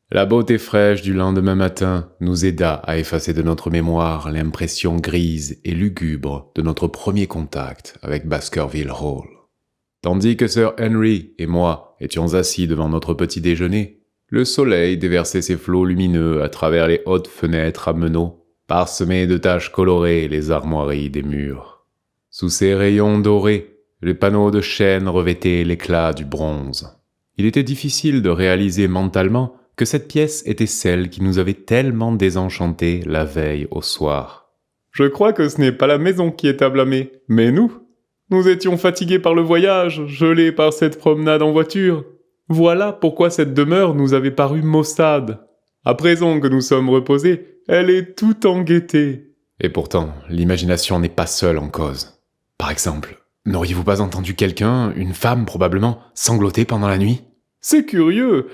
La beauté fraîche du lendemain matin nous aida à effacer de notre mémoire l'impression grise et lugubre de notre premier contact avec Baskerville Hall. Tandis que Sir Henry et moi étions assis devant notre petit déjeuner, le soleil déversait ses flots lumineux à travers les hautes fenêtres à meneaux, parsemées de taches colorées les armoiries des murs. Sous ces rayons dorés, les panneaux de chêne revêtaient l'éclat du bronze. Il était difficile de réaliser mentalement que cette pièce était celle qui nous avait tellement désenchantés la veille au soir. « Je crois que ce n'est pas la maison qui est à blâmer, mais nous. Nous étions fatigués par le voyage, gelés par cette promenade en voiture. Voilà pourquoi cette demeure nous avait paru maussade. À présent que nous sommes reposés, elle est tout en gaieté. » Et pourtant, l'imagination n'est pas seule en cause. Par exemple, n'auriez-vous pas entendu quelqu'un, une femme probablement, sangloter pendant la nuit ? C'est curieux.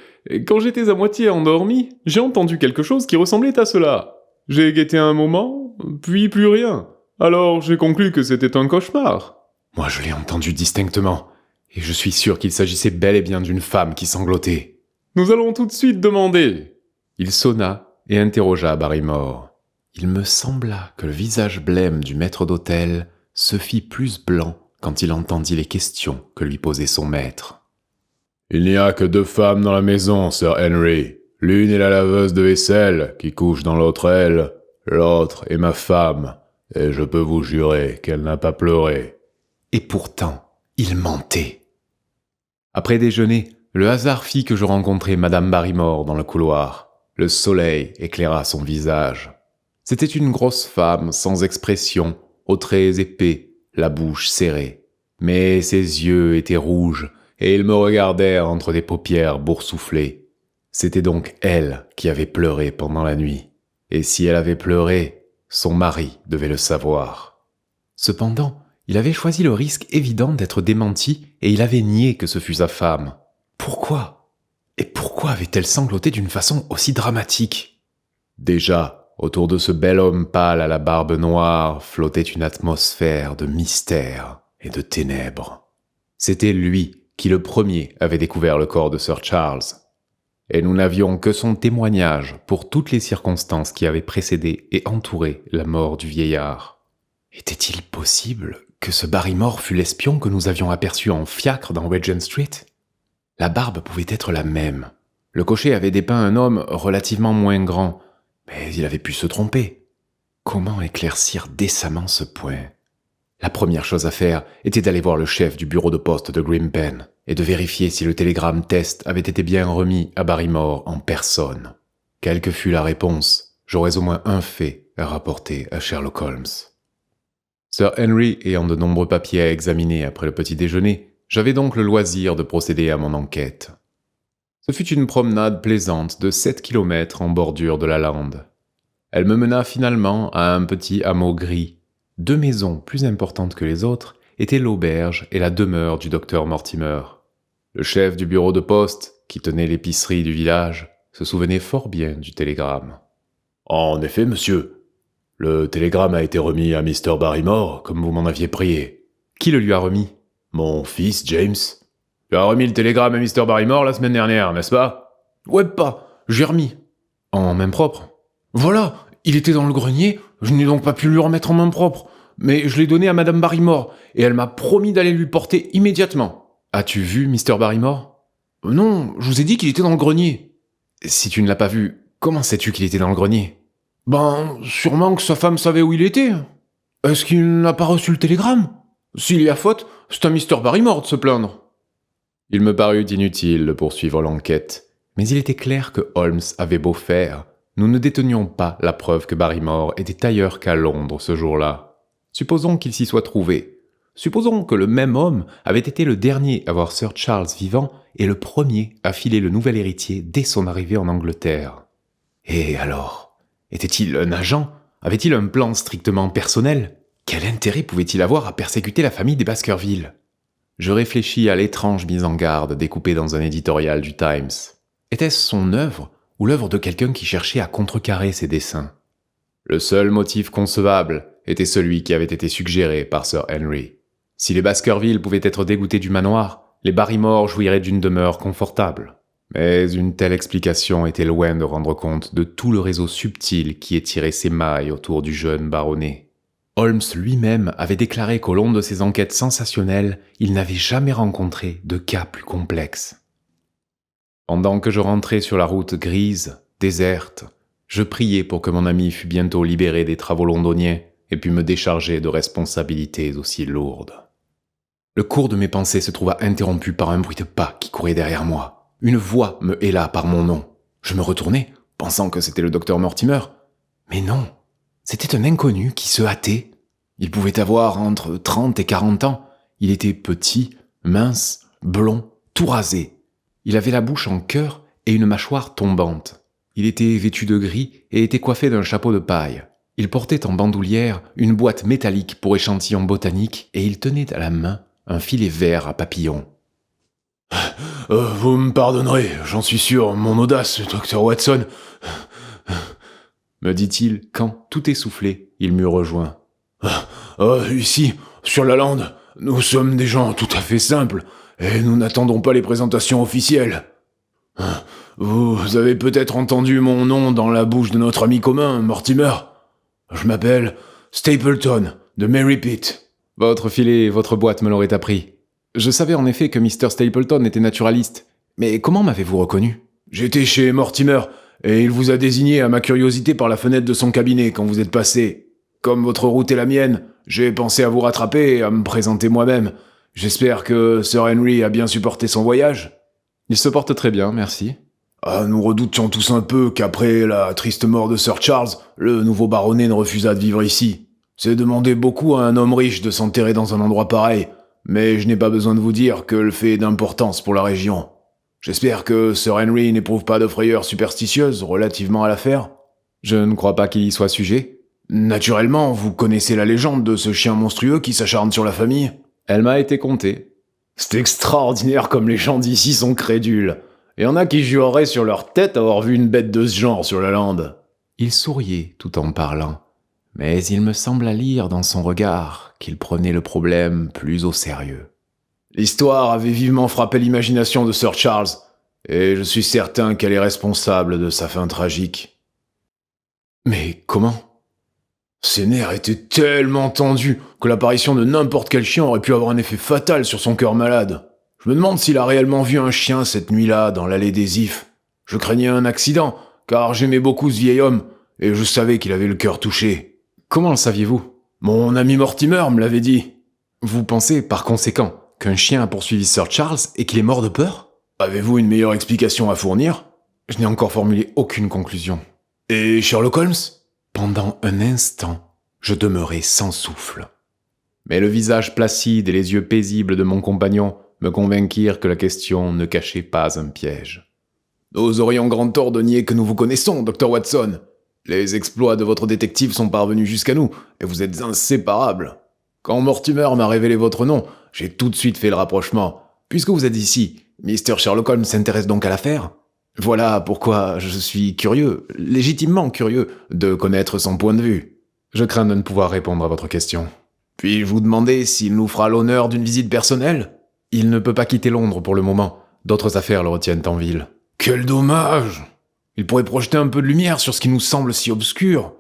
Quand j'étais à moitié endormi, j'ai entendu quelque chose qui ressemblait à cela. J'ai guetté un moment, puis plus rien. Alors j'ai conclu que c'était un cauchemar. Moi je l'ai entendu distinctement, et je suis sûr qu'il s'agissait bel et bien d'une femme qui sanglotait. Nous allons tout de suite demander. Il sonna et interrogea Barrymore. Il me sembla que le visage blême du maître d'hôtel se fit plus blanc quand il entendit les questions que lui posait son maître. « Il n'y a que 2 femmes dans la maison, Sir Henry. L'une est la laveuse de vaisselle, qui couche dans l'autre aile. L'autre est ma femme, et je peux vous jurer qu'elle n'a pas pleuré. » Et pourtant, il mentait. Après déjeuner, le hasard fit que je rencontrai Madame Barrymore dans le couloir. Le soleil éclaira son visage. C'était une grosse femme sans expression, aux traits épais, la bouche serrée. Mais ses yeux étaient rouges, et ils me regardèrent entre des paupières boursouflées. C'était donc elle qui avait pleuré pendant la nuit. Et si elle avait pleuré, son mari devait le savoir. Cependant, il avait choisi le risque évident d'être démenti et il avait nié que ce fût sa femme. Pourquoi ? Et pourquoi avait-elle sangloté d'une façon aussi dramatique ? Déjà, autour de ce bel homme pâle à la barbe noire flottait une atmosphère de mystère et de ténèbres. C'était lui qui le premier avait découvert le corps de Sir Charles. Et nous n'avions que son témoignage pour toutes les circonstances qui avaient précédé et entouré la mort du vieillard. Était-il possible que ce Barrymore fût l'espion que nous avions aperçu en fiacre dans Regent Street ? La barbe pouvait être la même. Le cocher avait dépeint un homme relativement moins grand, mais il avait pu se tromper. Comment éclaircir décemment ce point ? La première chose à faire était d'aller voir le chef du bureau de poste de Grimpen et de vérifier si le télégramme test avait été bien remis à Barrymore en personne. Quelle que fût la réponse, j'aurais au moins un fait à rapporter à Sherlock Holmes. Sir Henry ayant de nombreux papiers à examiner après le petit déjeuner, j'avais donc le loisir de procéder à mon enquête. Ce fut une promenade plaisante de 7 kilomètres en bordure de la lande. Elle me mena finalement à un petit hameau gris. 2 maisons plus importantes que les autres étaient l'auberge et la demeure du docteur Mortimer. Le chef du bureau de poste, qui tenait l'épicerie du village, se souvenait fort bien du télégramme. « En effet, monsieur, le télégramme a été remis à Mr. Barrymore, comme vous m'en aviez prié. »« Qui le lui a remis ?»« Mon fils, James. »« Tu as remis le télégramme à Mr. Barrymore la semaine dernière, n'est-ce pas ?»« Ouais, pas, j'ai remis. »« En main propre ?»« Voilà, il était dans le grenier, je n'ai donc pas pu lui remettre en main propre. Mais je l'ai donné à Madame Barrymore, et elle m'a promis d'aller lui porter immédiatement. »« As-tu vu Mr. Barrymore ?»« Non, je vous ai dit qu'il était dans le grenier. »« Si tu ne l'as pas vu, comment sais-tu qu'il était dans le grenier ?»« Ben, sûrement que sa femme savait où il était. Est-ce qu'il n'a pas reçu le télégramme ? S'il y a faute, c'est à Mr. Barrymore de se plaindre. » Il me parut inutile de poursuivre l'enquête, mais il était clair que Holmes avait beau faire, nous ne détenions pas la preuve que Barrymore était ailleurs qu'à Londres ce jour-là. Supposons qu'il s'y soit trouvé. Supposons que le même homme avait été le dernier à voir Sir Charles vivant et le premier à filer le nouvel héritier dès son arrivée en Angleterre. Et alors ? Était-il un agent ? Avait-il un plan strictement personnel ? Quel intérêt pouvait-il avoir à persécuter la famille des Baskerville ? Je réfléchis à l'étrange mise en garde découpée dans un éditorial du Times. Était-ce son œuvre ou l'œuvre de quelqu'un qui cherchait à contrecarrer ses desseins ? Le seul motif concevable était celui qui avait été suggéré par Sir Henry. Si les Baskerville pouvaient être dégoûtés du manoir, les Barrymore jouiraient d'une demeure confortable. Mais une telle explication était loin de rendre compte de tout le réseau subtil qui étirait ses mailles autour du jeune baronnet. Holmes lui-même avait déclaré qu'au long de ses enquêtes sensationnelles, il n'avait jamais rencontré de cas plus complexes. Pendant que je rentrais sur la route grise, déserte, je priais pour que mon ami fût bientôt libéré des travaux londoniens et pût me décharger de responsabilités aussi lourdes. Le cours de mes pensées se trouva interrompu par un bruit de pas qui courait derrière moi. Une voix me héla par mon nom. Je me retournai, pensant que c'était le docteur Mortimer. Mais non, c'était un inconnu qui se hâtait. Il pouvait avoir entre 30 et 40 ans. Il était petit, mince, blond, tout rasé. Il avait la bouche en cœur et une mâchoire tombante. Il était vêtu de gris et était coiffé d'un chapeau de paille. Il portait en bandoulière une boîte métallique pour échantillons botaniques et il tenait à la main un filet vert à papillons. Vous me pardonnerez, j'en suis sûr, mon audace, Dr. Watson. Me dit-il quand, tout essoufflé, il m'eut rejoint. Ici, sur la lande, nous sommes des gens tout à fait simples, et nous n'attendons pas les présentations officielles. Vous avez peut-être entendu mon nom dans la bouche de notre ami commun, Mortimer. Je m'appelle Stapleton, de Mary Pitt. Votre filet et votre boîte me l'auraient appris. Je savais en effet que Mr. Stapleton était naturaliste. Mais comment m'avez-vous reconnu ? J'étais chez Mortimer, et il vous a désigné à ma curiosité par la fenêtre de son cabinet quand vous êtes passé. Comme votre route est la mienne, j'ai pensé à vous rattraper et à me présenter moi-même. J'espère que Sir Henry a bien supporté son voyage. Il se porte très bien, merci. Nous redoutions tous un peu qu'après la triste mort de Sir Charles, le nouveau baronnet ne refusât de vivre ici. C'est demander beaucoup à un homme riche de s'enterrer dans un endroit pareil, mais je n'ai pas besoin de vous dire que le fait est d'importance pour la région. J'espère que Sir Henry n'éprouve pas de frayeur superstitieuse relativement à l'affaire. Je ne crois pas qu'il y soit sujet. Naturellement, vous connaissez la légende de ce chien monstrueux qui s'acharne sur la famille ? Elle m'a été contée. C'est extraordinaire comme les gens d'ici sont crédules. Il y en a qui jureraient sur leur tête avoir vu une bête de ce genre sur la lande. Il souriait tout en parlant, mais il me sembla lire dans son regard qu'il prenait le problème plus au sérieux. L'histoire avait vivement frappé l'imagination de Sir Charles, et je suis certain qu'elle est responsable de sa fin tragique. Mais comment ? Ses nerfs étaient tellement tendus que l'apparition de n'importe quel chien aurait pu avoir un effet fatal sur son cœur malade. Je me demande s'il a réellement vu un chien cette nuit-là dans l'allée des Ifs. Je craignais un accident, car j'aimais beaucoup ce vieil homme, et je savais qu'il avait le cœur touché. Comment le saviez-vous ? Mon ami Mortimer me l'avait dit. Vous pensez, par conséquent, qu'un chien a poursuivi Sir Charles et qu'il est mort de peur ? Avez-vous une meilleure explication à fournir ? Je n'ai encore formulé aucune conclusion. Et Sherlock Holmes ? Pendant un instant, je demeurai sans souffle. Mais le visage placide et les yeux paisibles de mon compagnon me convainquirent que la question ne cachait pas un piège. Nous aurions grand tort de nier que nous vous connaissons, Dr. Watson. Les exploits de votre détective sont parvenus jusqu'à nous, et vous êtes inséparables. Quand Mortimer m'a révélé votre nom, j'ai tout de suite fait le rapprochement. Puisque vous êtes ici, Mr. Sherlock Holmes s'intéresse donc à l'affaire ? Voilà pourquoi je suis curieux, légitimement curieux, de connaître son point de vue. Je crains de ne pouvoir répondre à votre question. Puis-je vous demander s'il nous fera l'honneur d'une visite personnelle ? Il ne peut pas quitter Londres pour le moment. D'autres affaires le retiennent en ville. Quel dommage ! Il pourrait projeter un peu de lumière sur ce qui nous semble si obscur.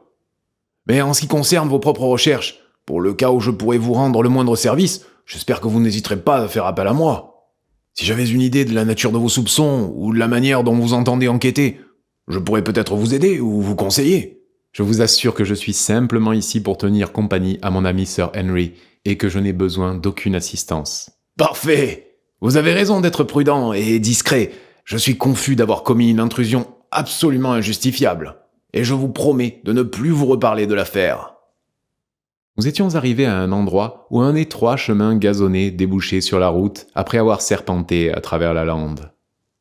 Mais en ce qui concerne vos propres recherches, pour le cas où je pourrais vous rendre le moindre service, j'espère que vous n'hésiterez pas à faire appel à moi. Si j'avais une idée de la nature de vos soupçons, ou de la manière dont vous entendez enquêter, je pourrais peut-être vous aider ou vous conseiller. Je vous assure que je suis simplement ici pour tenir compagnie à mon ami Sir Henry, et que je n'ai besoin d'aucune assistance. Parfait ! Vous avez raison d'être prudent et discret. Je suis confus d'avoir commis une intrusion absolument injustifiable. Et je vous promets de ne plus vous reparler de l'affaire. Nous étions arrivés à un endroit où un étroit chemin gazonné débouchait sur la route après avoir serpenté à travers la lande.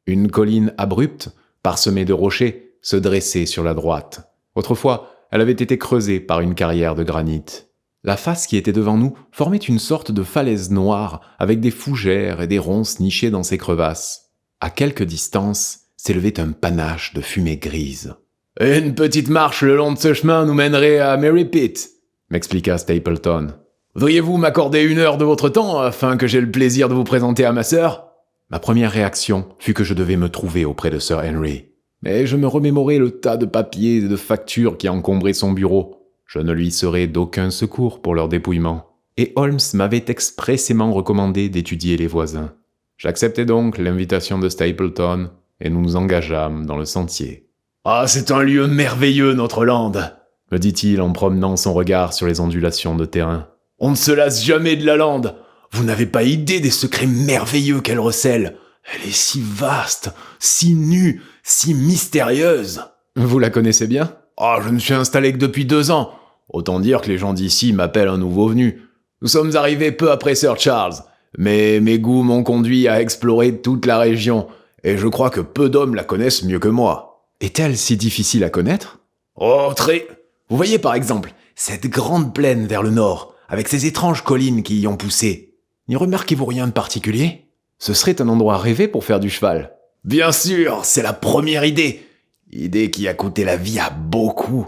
Une colline abrupte, parsemée de rochers, se dressait sur la droite. Autrefois, elle avait été creusée par une carrière de granit. La face qui était devant nous formait une sorte de falaise noire avec des fougères et des ronces nichées dans ses crevasses. À quelque distance, s'élevait un panache de fumée grise. « Une petite marche le long de ce chemin nous mènerait à Mary Pitt », m'expliqua Stapleton. « Voudriez-vous m'accorder 1 heure de votre temps afin que j'aie le plaisir de vous présenter à ma sœur ?»« Ma première réaction fut que je devais me trouver auprès de Sir Henry. Mais je me remémorais le tas de papiers et de factures qui encombraient son bureau. Je ne lui serais d'aucun secours pour leur dépouillement. Et Holmes m'avait expressément recommandé d'étudier les voisins. J'acceptai donc l'invitation de Stapleton et nous nous engageâmes dans le sentier. « Ah, c'est un lieu merveilleux, notre lande !» me dit-il en promenant son regard sur les ondulations de terrain. « On ne se lasse jamais de la lande. Vous n'avez pas idée des secrets merveilleux qu'elle recèle. Elle est si vaste, si nue, si mystérieuse. » Vous la connaissez bien ? Ah, je ne suis installé que depuis 2 ans. Autant dire que les gens d'ici m'appellent un nouveau venu. Nous sommes arrivés peu après Sir Charles, mais mes goûts m'ont conduit à explorer toute la région, et je crois que peu d'hommes la connaissent mieux que moi. Est-elle si difficile à connaître ? Oh, très. Vous voyez par exemple cette grande plaine vers le nord, avec ces étranges collines qui y ont poussé. N'y remarquez-vous rien de particulier ? Ce serait un endroit rêvé pour faire du cheval. Bien sûr, c'est la première idée. Idée qui a coûté la vie à beaucoup.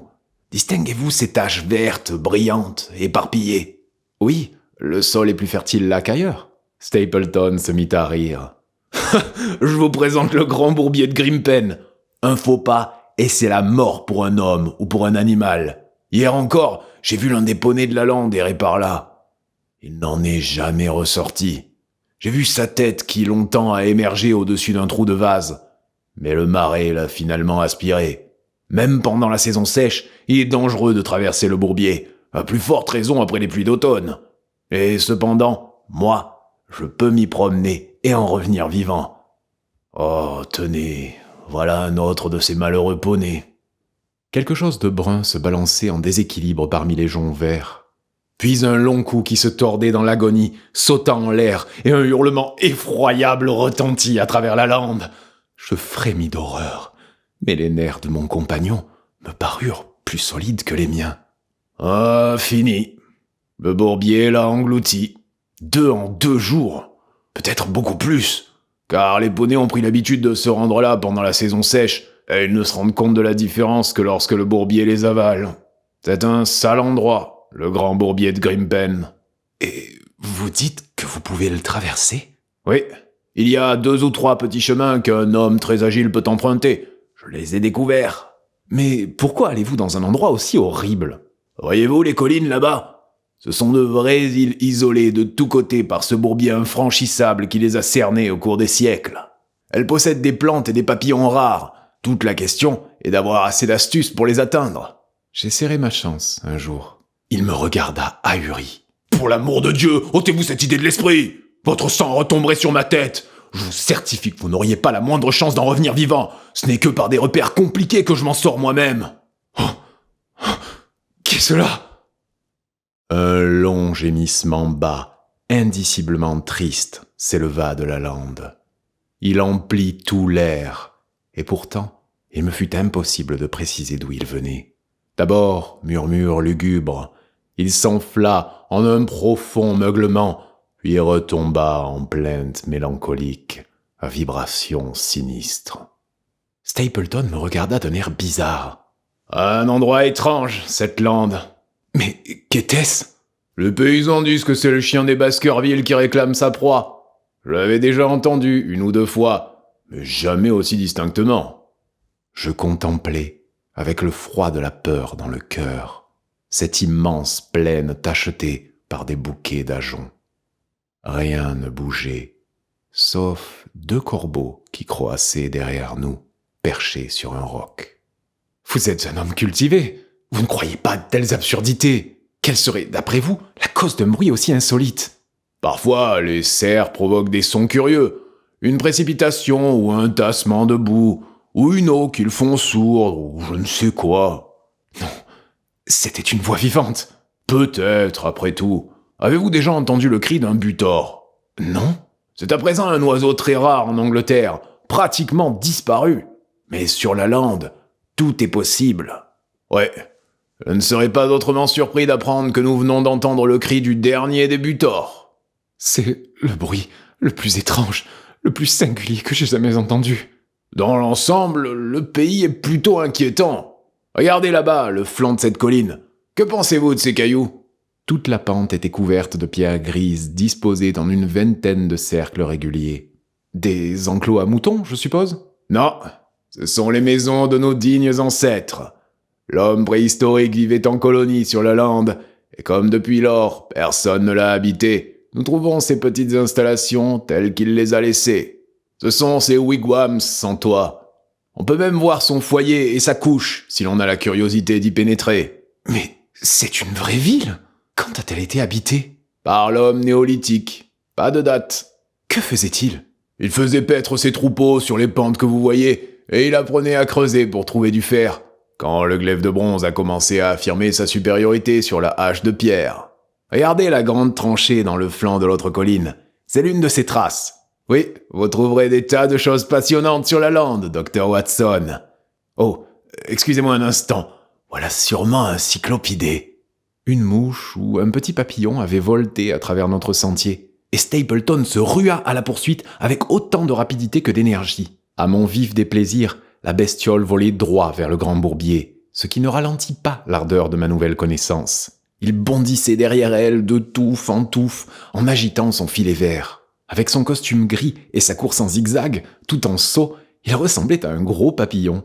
Distinguez-vous ces taches vertes, brillantes, éparpillées ? Oui, le sol est plus fertile là qu'ailleurs. Stapleton se mit à rire. Je vous présente le grand bourbier de Grimpen. Un faux pas, et c'est la mort pour un homme ou pour un animal. Hier encore, j'ai vu l'un des poneys de la lande errer par là. Il n'en est jamais ressorti. J'ai vu sa tête qui longtemps a émergé au-dessus d'un trou de vase. Mais le marais l'a finalement aspiré. Même pendant la saison sèche, il est dangereux de traverser le bourbier, à plus forte raison après les pluies d'automne. Et cependant, moi, je peux m'y promener et en revenir vivant. Oh, tenez, voilà un autre de ces malheureux poneys. Quelque chose de brun se balançait en déséquilibre parmi les joncs verts. Puis un long cou qui se tordait dans l'agonie, sautant en l'air, et un hurlement effroyable retentit à travers la lande. Je frémis d'horreur, mais les nerfs de mon compagnon me parurent plus solides que les miens. Ah, fini. Le bourbier l'a englouti. 2 en 2 jours. Peut-être beaucoup plus. Car les poneys ont pris l'habitude de se rendre là pendant la saison sèche, et ils ne se rendent compte de la différence que lorsque le bourbier les avale. C'est un sale endroit, le grand bourbier de Grimpen. Et vous dites que vous pouvez le traverser ? Oui. Il y a 2 ou 3 petits chemins qu'un homme très agile peut emprunter. Je les ai découverts. Mais pourquoi allez-vous dans un endroit aussi horrible ? Voyez-vous les collines là-bas ? Ce sont de vraies îles isolées de tous côtés par ce bourbier infranchissable qui les a cernées au cours des siècles. Elles possèdent des plantes et des papillons rares. Toute la question est d'avoir assez d'astuces pour les atteindre. J'essaierai ma chance un jour. Il me regarda ahuri. Pour l'amour de Dieu, ôtez-vous cette idée de l'esprit ! Votre sang retomberait sur ma tête. Je vous certifie que vous n'auriez pas la moindre chance d'en revenir vivant. Ce n'est que par des repères compliqués que je m'en sors moi-même. Qu'est cela ? Un long gémissement bas, indiciblement triste, s'éleva de la lande. Il emplit tout l'air, et pourtant, il me fut impossible de préciser d'où il venait. D'abord, murmure lugubre, il s'enfla en un profond meuglement, puis retomba en plainte mélancolique, à vibration sinistre. Stapleton me regarda d'un air bizarre. « Un endroit étrange, cette lande. » « Mais qu'était-ce » ?»« Les paysans disent que c'est le chien des Baskerville qui réclame sa proie. Je l'avais déjà entendu 1 ou 2 fois, mais jamais aussi distinctement. » Je contemplais, avec le froid de la peur dans le cœur, cette immense plaine tachetée par des bouquets d'ajoncs. Rien ne bougeait, sauf 2 corbeaux qui croassaient derrière nous, perchés sur un roc. « Vous êtes un homme cultivé. Vous ne croyez pas de telles absurdités. Quelle serait, d'après vous, la cause d'un bruit aussi insolite ? » Parfois, les cerfs provoquent des sons curieux. Une précipitation ou un tassement de boue, ou une eau qu'ils font sourdre, ou je ne sais quoi. Non, c'était une voix vivante. Peut-être, après tout. Avez-vous déjà entendu le cri d'un butor ? Non. C'est à présent un oiseau très rare en Angleterre, pratiquement disparu. Mais sur la lande, tout est possible. Ouais, je ne serais pas autrement surpris d'apprendre que nous venons d'entendre le cri du dernier des butors. C'est le bruit le plus étrange, le plus singulier que j'ai jamais entendu. Dans l'ensemble, le pays est plutôt inquiétant. Regardez là-bas, le flanc de cette colline. Que pensez-vous de ces cailloux ? Toute la pente était couverte de pierres grises disposées en une vingtaine de cercles réguliers. Des enclos à moutons, je suppose? Non, ce sont les maisons de nos dignes ancêtres. L'homme préhistorique vivait en colonie sur la lande, et comme depuis lors, personne ne l'a habité, nous trouvons ces petites installations telles qu'il les a laissées. Ce sont ces wigwams sans toit. On peut même voir son foyer et sa couche, si l'on a la curiosité d'y pénétrer. Mais c'est une vraie ville? Quand a-t-elle été habitée? Par l'homme néolithique. Pas de date. Que faisait-il? Il faisait paître ses troupeaux sur les pentes que vous voyez, et il apprenait à creuser pour trouver du fer, quand le glaive de bronze a commencé à affirmer sa supériorité sur la hache de pierre. Regardez la grande tranchée dans le flanc de l'autre colline. C'est l'une de ses traces. Oui, vous trouverez des tas de choses passionnantes sur la lande, Dr. Watson. Oh, excusez-moi un instant. Voilà sûrement un cyclopidé. Une mouche ou un petit papillon avait volté à travers notre sentier, et Stapleton se rua à la poursuite avec autant de rapidité que d'énergie. À mon vif déplaisir, la bestiole volait droit vers le grand bourbier, ce qui ne ralentit pas l'ardeur de ma nouvelle connaissance. Il bondissait derrière elle de touffe en touffe, en agitant son filet vert. Avec son costume gris et sa course en zigzag, tout en saut, il ressemblait à un gros papillon.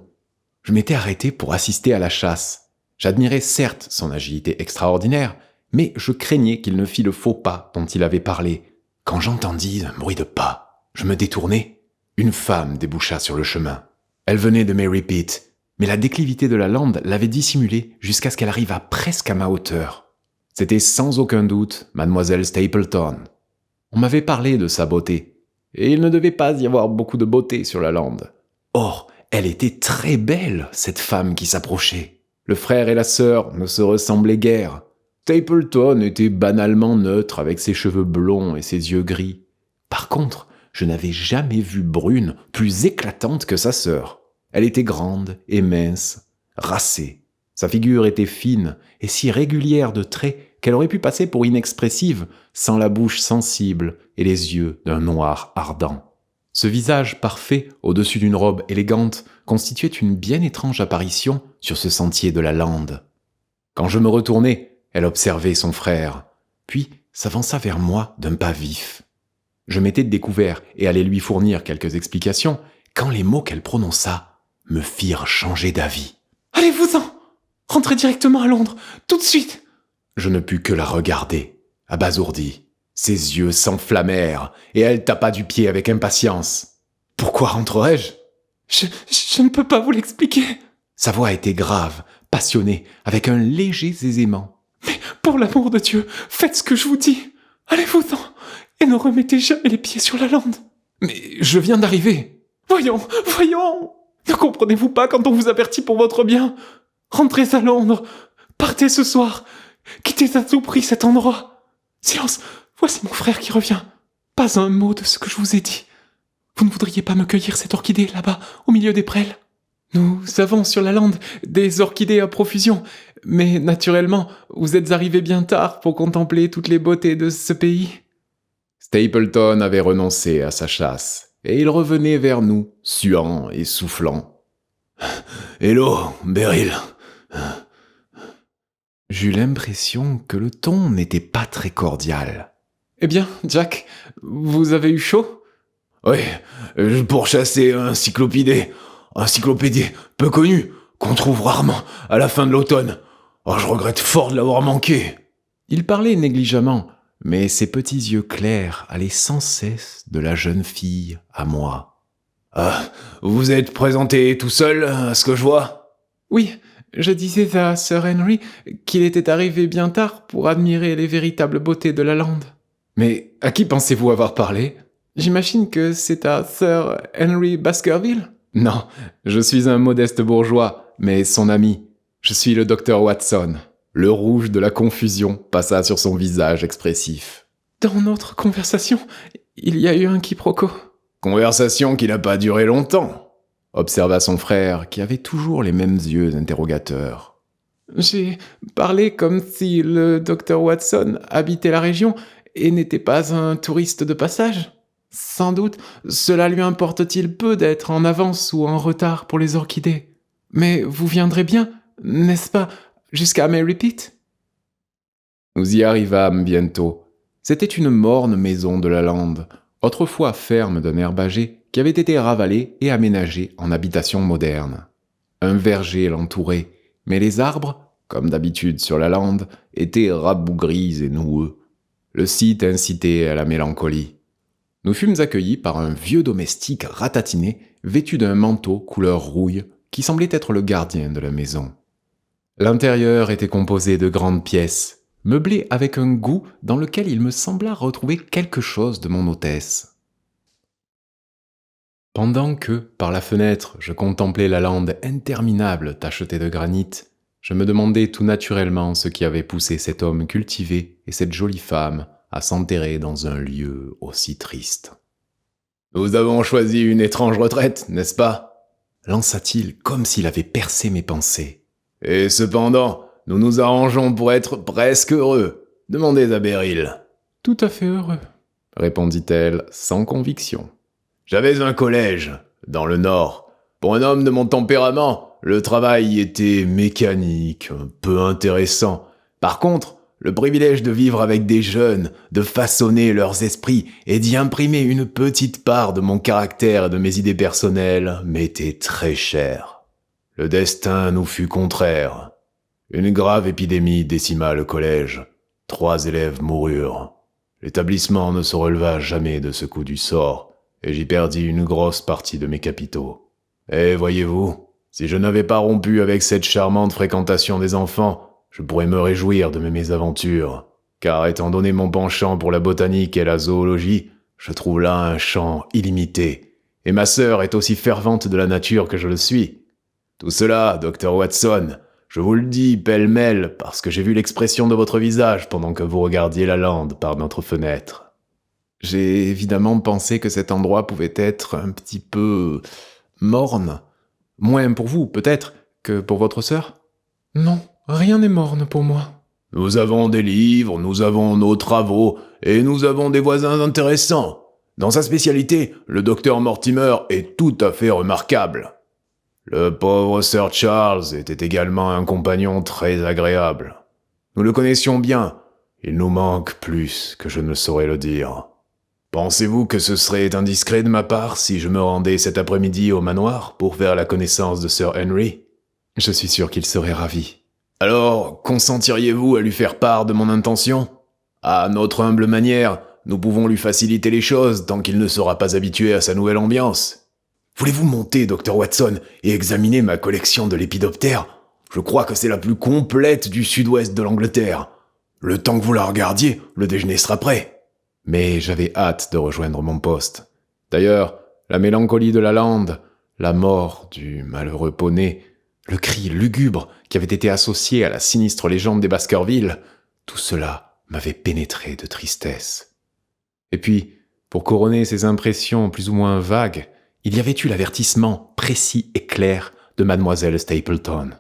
Je m'étais arrêté pour assister à la chasse. J'admirais certes son agilité extraordinaire, mais je craignais qu'il ne fît le faux pas dont il avait parlé. Quand j'entendis un bruit de pas, je me détournai. Une femme déboucha sur le chemin. Elle venait de Mary Pitt, mais la déclivité de la lande l'avait dissimulée jusqu'à ce qu'elle arrivât presque à ma hauteur. C'était sans aucun doute mademoiselle Stapleton. On m'avait parlé de sa beauté, et il ne devait pas y avoir beaucoup de beauté sur la lande. Or, elle était très belle, cette femme qui s'approchait. Le frère et la sœur ne se ressemblaient guère. Stapleton était banalement neutre avec ses cheveux blonds et ses yeux gris. Par contre, je n'avais jamais vu Brune plus éclatante que sa sœur. Elle était grande et mince, racée. Sa figure était fine et si régulière de traits qu'elle aurait pu passer pour inexpressive sans la bouche sensible et les yeux d'un noir ardent. Ce visage parfait, au-dessus d'une robe élégante, constituait une bien étrange apparition sur ce sentier de la lande. Quand je me retournai, elle observait son frère, puis s'avança vers moi d'un pas vif. Je m'étais découvert et allais lui fournir quelques explications quand les mots qu'elle prononça me firent changer d'avis. « Allez-vous-en! Rentrez directement à Londres, tout de suite !» Je ne pus que la regarder, abasourdi. Ses yeux s'enflammèrent et elle tapa du pied avec impatience. « Pourquoi rentrerais-je ?»« Je ne peux pas vous l'expliquer. » Sa voix était grave, passionnée, avec un léger aisément. « Mais pour l'amour de Dieu, faites ce que je vous dis. Allez-vous-en et ne remettez jamais les pieds sur la lande. »« Mais je viens d'arriver. »« Voyons. Ne comprenez-vous pas quand on vous avertit pour votre bien ? Rentrez à Londres. Partez ce soir. Quittez à tout prix cet endroit. Silence, voici mon frère qui revient. Pas un mot de ce que je vous ai dit. Vous ne voudriez pas me cueillir cette orchidée là-bas, au milieu des prêles ? Nous avons sur la lande des orchidées à profusion, mais naturellement, vous êtes arrivés bien tard pour contempler toutes les beautés de ce pays. Stapleton avait renoncé à sa chasse, et il revenait vers nous, suant et soufflant. « Hello, Beryl !» J'eus l'impression que le ton n'était pas très cordial. « Eh bien, Jack, vous avez eu chaud ?»« Oui, je pourchassais un cyclopédie peu connu, qu'on trouve rarement à la fin de l'automne. Oh, je regrette fort de l'avoir manqué. » Il parlait négligemment, mais ses petits yeux clairs allaient sans cesse de la jeune fille à moi. « Ah, vous êtes présenté tout seul, à ce que je vois ?»« Oui, je disais à Sir Henry qu'il était arrivé bien tard pour admirer les véritables beautés de la lande. »« Mais à qui pensez-vous avoir parlé ? J'imagine que c'est à Sir Henry Baskerville ? » ?»« Non, je suis un modeste bourgeois, mais son ami. Je suis le Dr. Watson. » Le rouge de la confusion passa sur son visage expressif. « Dans notre conversation, il y a eu un quiproquo. »« Conversation qui n'a pas duré longtemps, » observa son frère, qui avait toujours les mêmes yeux interrogateurs. « J'ai parlé comme si le Dr. Watson habitait la région et n'était pas un touriste de passage. Sans doute, cela lui importe-t-il peu d'être en avance ou en retard pour les orchidées. Mais vous viendrez bien, n'est-ce pas, jusqu'à Mary Pitt ?» Nous y arrivâmes bientôt. C'était une morne maison de la lande, autrefois ferme d'un herbager qui avait été ravalé et aménagé en habitation moderne. Un verger l'entourait, mais les arbres, comme d'habitude sur la lande, étaient rabougris et noueux. Le site incitait à la mélancolie. Nous fûmes accueillis par un vieux domestique ratatiné, vêtu d'un manteau couleur rouille, qui semblait être le gardien de la maison. L'intérieur était composé de grandes pièces, meublées avec un goût dans lequel il me sembla retrouver quelque chose de mon hôtesse. Pendant que, par la fenêtre, je contemplais la lande interminable tachetée de granit, je me demandais tout naturellement ce qui avait poussé cet homme cultivé et cette jolie femme à s'enterrer dans un lieu aussi triste. « Nous avons choisi une étrange retraite, n'est-ce pas ?» lança-t-il comme s'il avait percé mes pensées. « Et cependant, nous nous arrangeons pour être presque heureux. Demandez à Beryl. »« Tout à fait heureux, » répondit-elle sans conviction. « J'avais un collège, dans le Nord. Pour un homme de mon tempérament, le travail y était mécanique, peu intéressant. Par contre, le privilège de vivre avec des jeunes, de façonner leurs esprits et d'y imprimer une petite part de mon caractère et de mes idées personnelles m'était très cher. Le destin nous fut contraire. Une grave épidémie décima le collège. 3 élèves moururent. L'établissement ne se releva jamais de ce coup du sort, et j'y perdis une grosse partie de mes capitaux. Et voyez-vous, si je n'avais pas rompu avec cette charmante fréquentation des enfants, je pourrais me réjouir de mes mésaventures, car étant donné mon penchant pour la botanique et la zoologie, je trouve là un champ illimité, et ma sœur est aussi fervente de la nature que je le suis. Tout cela, Dr. Watson, je vous le dis pêle-mêle parce que j'ai vu l'expression de votre visage pendant que vous regardiez la lande par notre fenêtre. J'ai évidemment pensé que cet endroit pouvait être un petit peu morne. Moins pour vous, peut-être, que pour votre sœur ? Non, rien n'est morne pour moi. Nous avons des livres, nous avons nos travaux, et nous avons des voisins intéressants. Dans sa spécialité, le docteur Mortimer est tout à fait remarquable. Le pauvre Sir Charles était également un compagnon très agréable. Nous le connaissions bien. Il nous manque plus que je ne saurais le dire. Pensez-vous que ce serait indiscret de ma part si je me rendais cet après-midi au manoir pour faire la connaissance de Sir Henry ? Je suis sûr qu'il serait ravi. Alors, consentiriez-vous à lui faire part de mon intention ? À notre humble manière, nous pouvons lui faciliter les choses tant qu'il ne sera pas habitué à sa nouvelle ambiance. Voulez-vous monter, Dr. Watson, et examiner ma collection de lépidoptères ? Je crois que c'est la plus complète du sud-ouest de l'Angleterre. Le temps que vous la regardiez, le déjeuner sera prêt. Mais j'avais hâte de rejoindre mon poste. D'ailleurs, la mélancolie de la lande, la mort du malheureux poney, le cri lugubre qui avait été associé à la sinistre légende des Baskerville, tout cela m'avait pénétré de tristesse. Et puis, pour couronner ces impressions plus ou moins vagues, il y avait eu l'avertissement précis et clair de Mademoiselle Stapleton.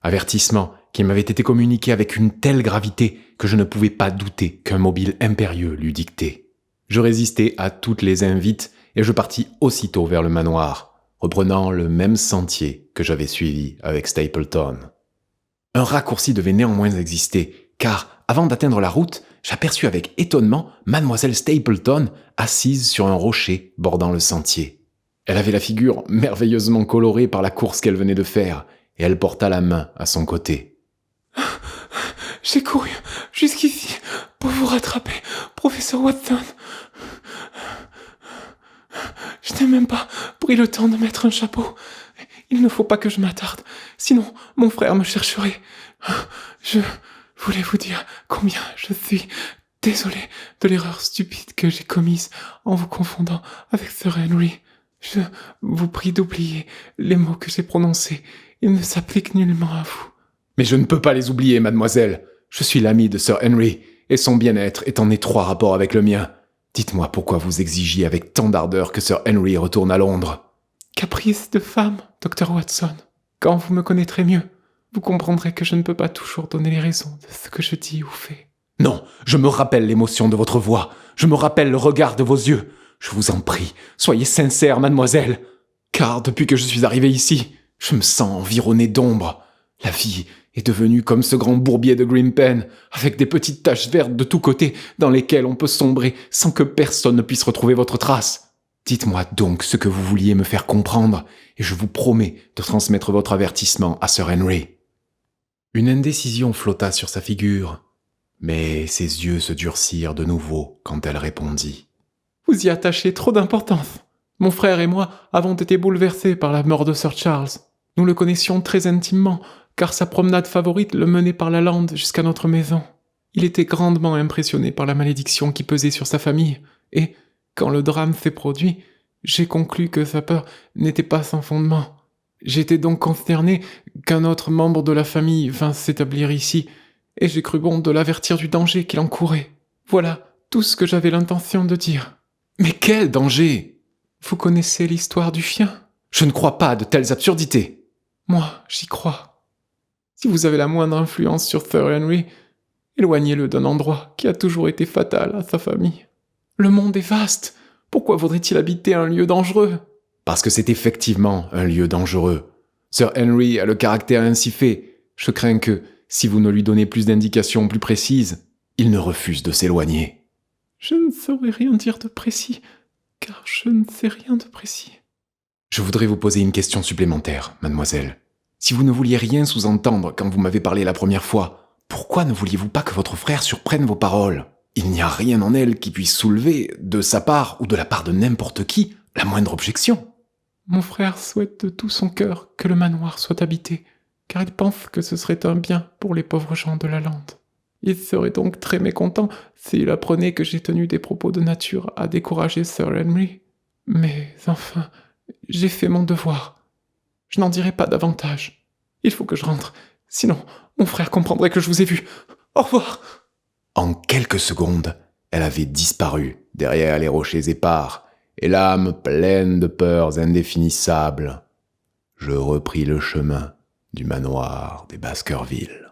Avertissement qui m'avait été communiqué avec une telle gravité que je ne pouvais pas douter qu'un mobile impérieux l'eût dicté. Je résistai à toutes les invites et je partis aussitôt vers le manoir, reprenant le même sentier que j'avais suivi avec Stapleton. Un raccourci devait néanmoins exister, car, avant d'atteindre la route, j'aperçus avec étonnement Mademoiselle Stapleton assise sur un rocher bordant le sentier. Elle avait la figure merveilleusement colorée par la course qu'elle venait de faire, et elle porta la main à son côté. « J'ai couru jusqu'ici pour vous rattraper, professeur Watson. Je n'ai même pas pris le temps de mettre un chapeau. Il ne faut pas que je m'attarde, sinon mon frère me chercherait. Je voulais vous dire combien je suis désolé de l'erreur stupide que j'ai commise en vous confondant avec Sir Henry. Je vous prie d'oublier les mots que j'ai prononcés. Ils ne s'appliquent nullement à vous. » « Mais je ne peux pas les oublier, mademoiselle. Je suis l'ami de Sir Henry, et son bien-être est en étroit rapport avec le mien. Dites-moi pourquoi vous exigiez avec tant d'ardeur que Sir Henry retourne à Londres. »« Caprice de femme, Dr. Watson. Quand vous me connaîtrez mieux, vous comprendrez que je ne peux pas toujours donner les raisons de ce que je dis ou fais. »« Non, je me rappelle l'émotion de votre voix. Je me rappelle le regard de vos yeux. Je vous en prie, soyez sincère, mademoiselle. Car depuis que je suis arrivé ici, je me sens environné d'ombre. La vie est devenu comme ce grand bourbier de Grimpen, avec des petites taches vertes de tous côtés dans lesquelles on peut sombrer sans que personne ne puisse retrouver votre trace. Dites-moi donc ce que vous vouliez me faire comprendre, et je vous promets de transmettre votre avertissement à Sir Henry. » Une indécision flotta sur sa figure, mais ses yeux se durcirent de nouveau quand elle répondit. « Vous y attachez trop d'importance. Mon frère et moi avons été bouleversés par la mort de Sir Charles. Nous le connaissions très intimement, car sa promenade favorite le menait par la lande jusqu'à notre maison. Il était grandement impressionné par la malédiction qui pesait sur sa famille, et, quand le drame s'est produit, j'ai conclu que sa peur n'était pas sans fondement. J'étais donc consterné qu'un autre membre de la famille vînt s'établir ici, et j'ai cru bon de l'avertir du danger qu'il encourait. Voilà tout ce que j'avais l'intention de dire. »« Mais quel danger ? Vous connaissez l'histoire du chien ? » ?»« Je ne crois pas à de telles absurdités. »« Moi, j'y crois. Si vous avez la moindre influence sur Sir Henry, éloignez-le d'un endroit qui a toujours été fatal à sa famille. Le monde est vaste. Pourquoi voudrait-il habiter un lieu dangereux ? » ?»« Parce que c'est effectivement un lieu dangereux. Sir Henry a le caractère ainsi fait. Je crains que, si vous ne lui donnez plus d'indications plus précises, il ne refuse de s'éloigner. » »« Je ne saurais rien dire de précis, car je ne sais rien de précis. » »« Je voudrais vous poser une question supplémentaire, mademoiselle. Si vous ne vouliez rien sous-entendre quand vous m'avez parlé la première fois, pourquoi ne vouliez-vous pas que votre frère surprenne vos paroles ? Il n'y a rien en elle qui puisse soulever, de sa part ou de la part de n'importe qui, la moindre objection. » »« Mon frère souhaite de tout son cœur que le manoir soit habité, car il pense que ce serait un bien pour les pauvres gens de la lande. Il serait donc très mécontent s'il apprenait que j'ai tenu des propos de nature à décourager Sir Henry. Mais enfin, j'ai fait mon devoir. Je n'en dirai pas davantage. Il faut que je rentre, sinon mon frère comprendrait que je vous ai vu. Au revoir !» En quelques secondes, elle avait disparu derrière les rochers épars, et l'âme pleine de peurs indéfinissables. Je repris le chemin du manoir des Baskerville.